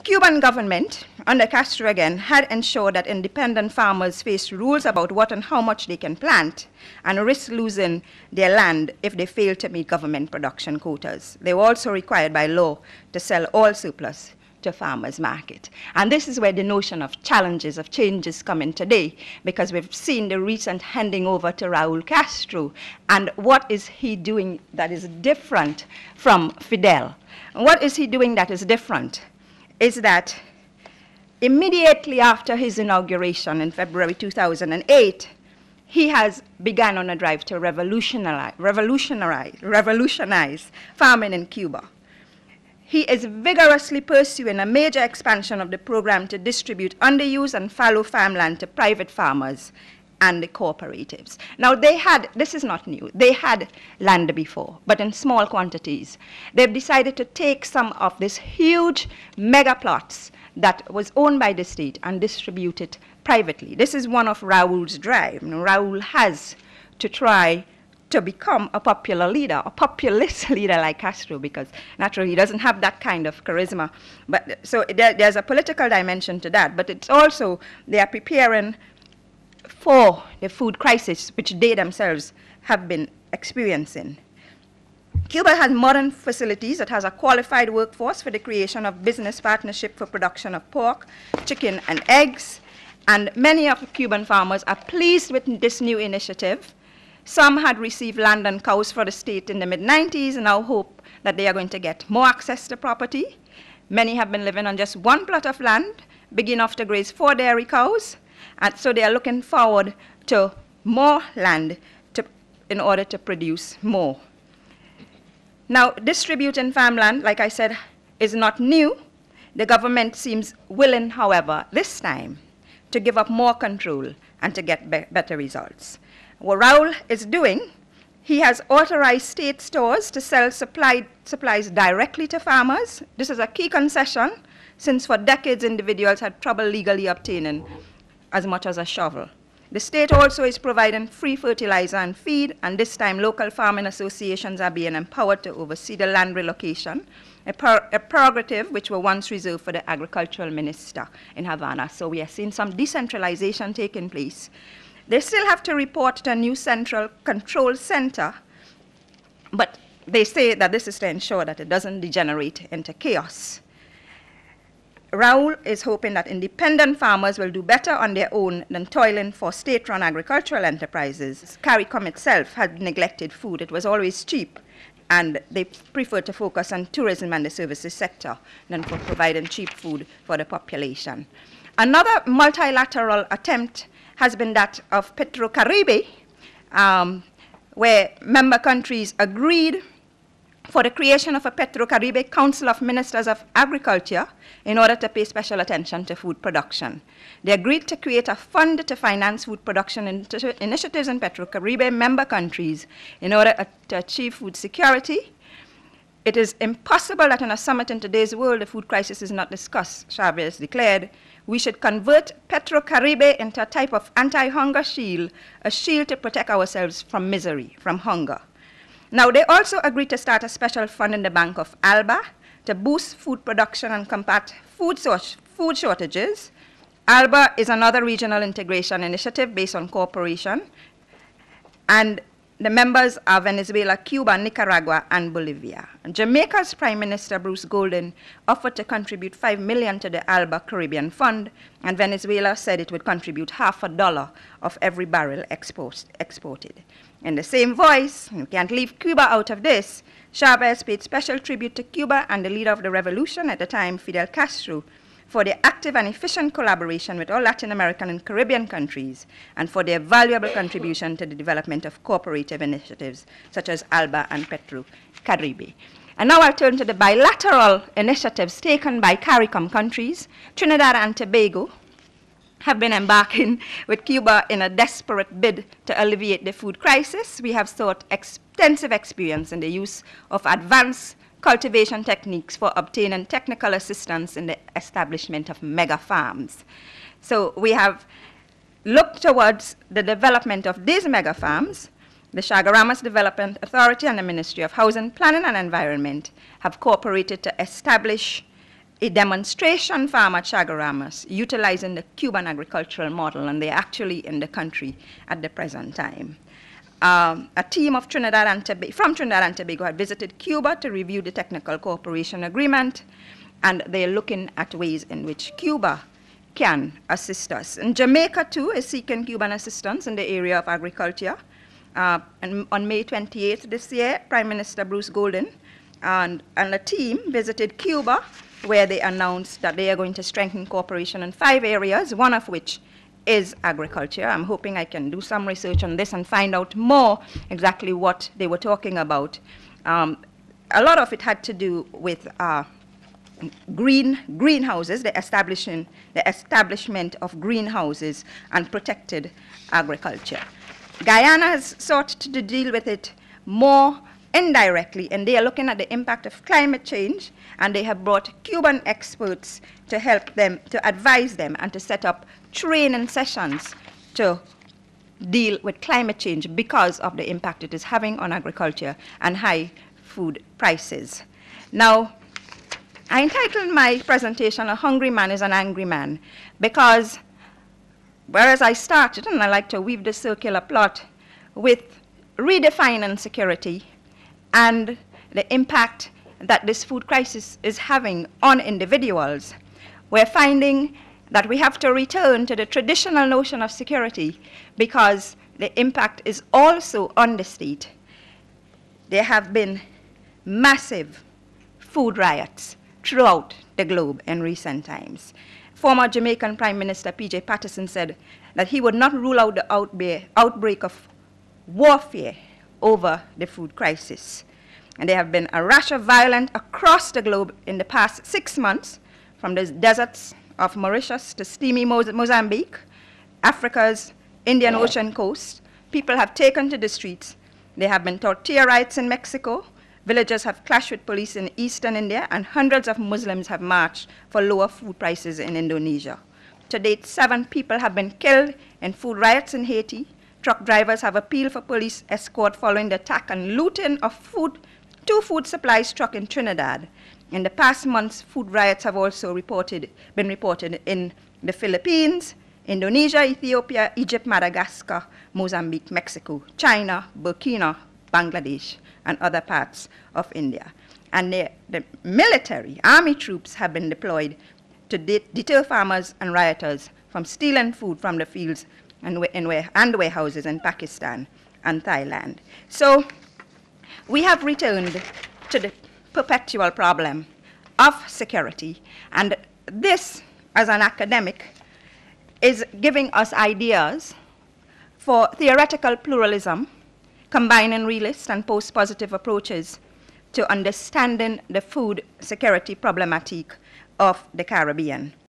Cuban government, under Castro again, had ensured that independent farmers faced rules about what and how much they can plant and risk losing their land if they failed to meet government production quotas. They were also required by law to sell all surplus to farmers' market. And this is where the notion of challenges, of changes come in today, because we've seen the recent handing over to Raul Castro, and what is he doing that is different from Fidel? And what is he doing that is different is that immediately after his inauguration in February 2008, he has begun on a drive to revolutionize farming in Cuba. He is vigorously pursuing a major expansion of the program to distribute underused and fallow farmland to private farmers and the cooperatives. Now, this is not new, they had land before, but in small quantities. They've decided to take some of this huge mega plots that was owned by the state and distribute it privately. This is one of Raul's drive. You know, Raul has to try to become a popular leader, a populist leader like Castro, because naturally he doesn't have that kind of charisma. But so there's a political dimension to that, but it's also they are preparing for the food crisis, which they themselves have been experiencing. Cuba has modern facilities. It has a qualified workforce for the creation of business partnership for production of pork, chicken, and eggs. And many of the Cuban farmers are pleased with this new initiative. Some had received land and cows for the state in the mid-90s and now hope that they are going to get more access to property. Many have been living on just one plot of land, big enough to graze 4 dairy cows. And so they are looking forward to more land in order to produce more. Now, distributing farmland, like I said, is not new. The government seems willing, however, this time, to give up more control and to get better results. What Raul is doing, he has authorized state stores to sell supplies directly to farmers. This is a key concession, since for decades individuals had trouble legally obtaining as much as a shovel. The state also is providing free fertilizer and feed, and this time local farming associations are being empowered to oversee the land relocation, a prerogative which was once reserved for the agricultural minister in Havana. So we are seeing some decentralization taking place. They still have to report to a new central control center, but they say that this is to ensure that it doesn't degenerate into chaos. Raul is hoping that independent farmers will do better on their own than toiling for state-run agricultural enterprises. CARICOM itself had neglected food. It was always cheap, and they prefer to focus on tourism and the services sector than for providing cheap food for the population. Another multilateral attempt has been that of Petrocaribe, where member countries agreed for the creation of a Petrocaribe Council of Ministers of Agriculture in order to pay special attention to food production. They agreed to create a fund to finance food production initiatives in Petrocaribe member countries in order to achieve food security. It is impossible that in a summit in today's world the food crisis is not discussed, Chavez declared. We should convert Petrocaribe into a type of anti-hunger shield, a shield to protect ourselves from misery, from hunger. Now, they also agreed to start a special fund in the Bank of Alba to boost food production and combat food shortages. Alba is another regional integration initiative based on cooperation, and the members are Venezuela, Cuba, Nicaragua, and Bolivia. And Jamaica's Prime Minister Bruce Golden offered to contribute $5 million to the Alba Caribbean Fund, and Venezuela said it would contribute $0.50 of every barrel exported. In the same voice, you can't leave Cuba out of this, Chavez paid special tribute to Cuba and the leader of the revolution at the time, Fidel Castro, for their active and efficient collaboration with all Latin American and Caribbean countries, and for their valuable contribution to the development of cooperative initiatives such as ALBA and Petrocaribe. And now I'll turn to the bilateral initiatives taken by CARICOM countries. Trinidad and Tobago have been embarking with Cuba in a desperate bid to alleviate the food crisis. We have sought extensive experience in the use of advanced cultivation techniques for obtaining technical assistance in the establishment of mega farms. So we have looked towards the development of these mega farms. The Chaguaramas Development Authority and the Ministry of Housing, Planning and Environment have cooperated to establish a demonstration farm at Chaguaramas utilizing the Cuban agricultural model, and they're actually in the country at the present time. A team of from Trinidad and Tobago had visited Cuba to review the technical cooperation agreement, and they're looking at ways in which Cuba can assist us. And Jamaica, too, is seeking Cuban assistance in the area of agriculture. And on May 28th this year, Prime Minister Bruce Golden and a team visited Cuba, where they announced that they are going to strengthen cooperation in 5 areas, one of which is agriculture. I'm hoping I can do some research on this and find out more exactly what they were talking about. A lot of it had to do with greenhouses, the establishment of greenhouses and protected agriculture. Guyana has sought to deal with it more indirectly, and they are looking at the impact of climate change, and they have brought Cuban experts to help them, to advise them, and to set up training sessions to deal with climate change because of the impact it is having on agriculture and high food prices. Now, I entitled my presentation, "A Hungry Man is an Angry Man," because whereas I started, and I like to weave the circular plot with redefining security and the impact that this food crisis is having on individuals, we're finding that we have to return to the traditional notion of security because the impact is also on the state. There have been massive food riots throughout the globe in recent times. Former Jamaican Prime Minister P.J. Patterson said that he would not rule out the outbreak of warfare over the food crisis. And there have been a rash of violence across the globe in the past 6 months, from the deserts of Mauritius to steamy Mozambique, Africa's Indian Ocean coast. People have taken to the streets. There have been tortilla riots in Mexico. Villagers have clashed with police in eastern India, and hundreds of Muslims have marched for lower food prices in Indonesia. To date, 7 people have been killed in food riots in Haiti. Truck drivers have appealed for police escort following the attack and looting of 2 food supplies truck in Trinidad. In the past months, food riots have also been reported in the Philippines, Indonesia, Ethiopia, Egypt, Madagascar, Mozambique, Mexico, China, Burkina, Bangladesh, and other parts of India. And the military, army troops have been deployed to deter farmers and rioters from stealing food from the fields and warehouses in Pakistan and Thailand. So we have returned to the perpetual problem of security, and this, as an academic, is giving us ideas for theoretical pluralism, combining realist and post-positive approaches to understanding the food security problematic of the Caribbean.